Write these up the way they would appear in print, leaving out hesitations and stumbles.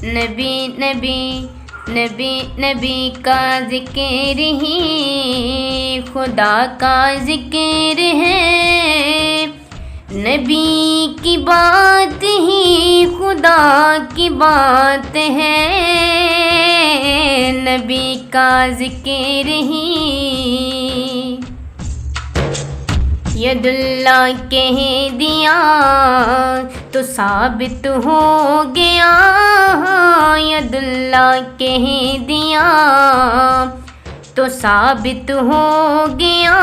نبی نبی نبی نبی کا ذکر ہی خدا کا ذکر ہے، نبی کی بات ہی خدا کی بات ہے، نبی کا ذکر ہی ید اللہ کہہ دیا تو ثابت ہو گیا، ید اللہ کہہ دیا تو ثابت ہو گیا،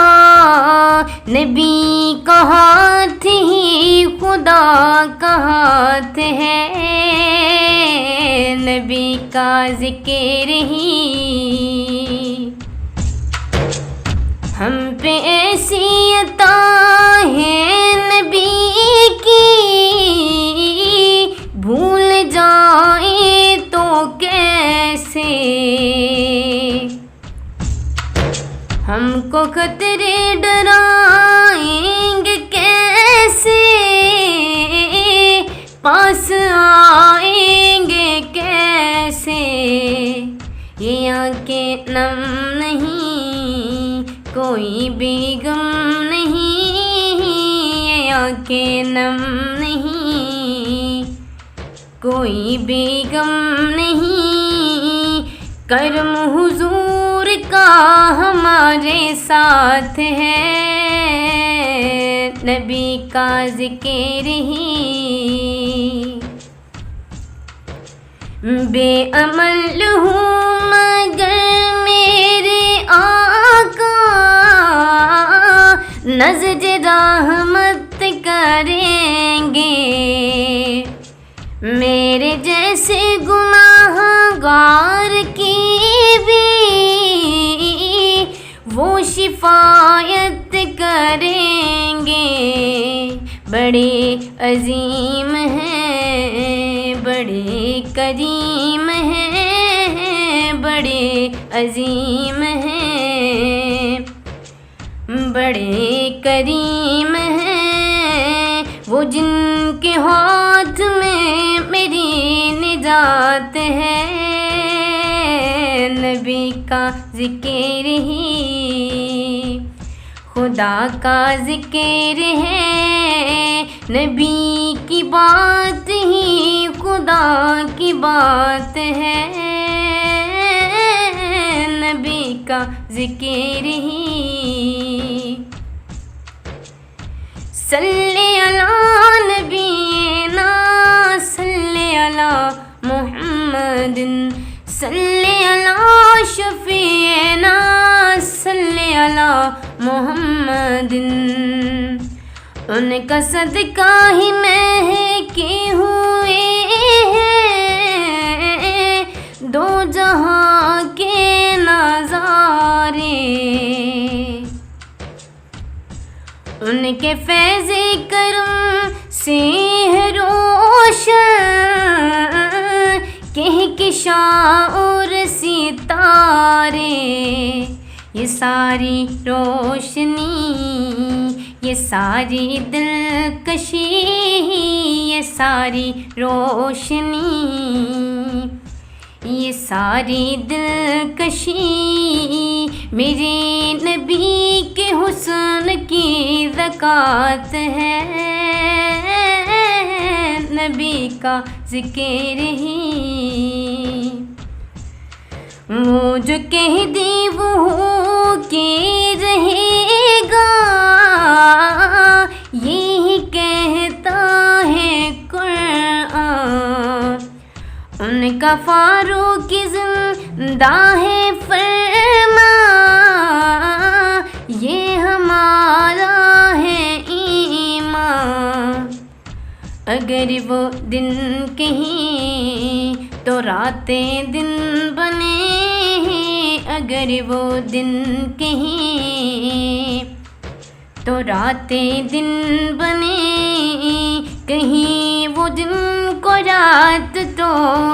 نبی کا ہاتھ ہی خدا کا ہاتھ ہے، نبی کا ذکر ہی ہم پہ ایسی عطا ہے نبی کی، بھول جائیں تو کیسے، ہم کو خطرے ڈرائیں گے کیسے، پاس آئیں گے کیسے، یہ آنکھیں نم نہیں کوئی بھی غم نہیں، یہ آنکھیں نم نہیں کوئی بھی غم نہیں، کرم حضور کا ہمارے ساتھ ہے، نبی کا ذکر ہی بے عمل ہوں مگر میرے آقا نظر رحمت کریں گے، میرے جیسے گناہ گار کی بھی وہ شفاعت کریں گے، بڑے عظیم ہیں بڑے کریم ہیں، بڑے عظیم ہیں بڑے کریم ہیں، وہ جن کے ہاتھ میں میری نجات ہے، نبی کا ذکر ہی خدا کا ذکر ہے، نبی کی بات ہی خدا کی بات ہے، نبی کا ذکر ہی صلی علی نبینا صلی علی محمد صلی علی شفیعنا صلی علی محمد، ان کا صدقہ ہی مہکے ہوئے ہیں دو جہاں کے نظارے، ان کے فیض کرم سے ہے روشن کہکشاں اور ستارے، یہ ساری روشنی یہ ساری دلکشی یہ ساری روشنی یہ ساری دلکشی میرے نبی کے حسن کی زکوٰۃ ہے، نبی کا ذکر ہی وہ جو کہہ دی وہ ہو کے رہے گا، یہی کہتا ہے قرآن، ان کا فاروق زندہ ہے فرمان، یہ ہمارا ہے ایمان، اگر وہ دن کہیں تو راتیں دن بنے، اگر وہ دن کہیں تو راتیں دن بنے، کہیں وہ دن کو رات تو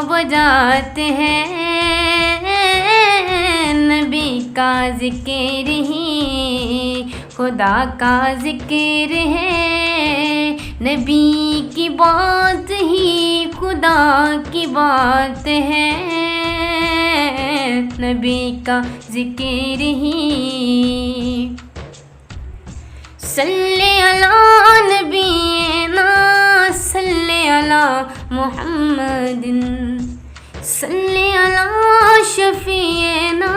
بجات ہے، نبی کا ذکر ہی خدا کا ذکر ہے، نبی کی بات ہی خدا خدا کی بات ہے، نبی کا ذکر ہی۔ صلی علی نبینا صلی علی محمد، صلی علی شفیعنا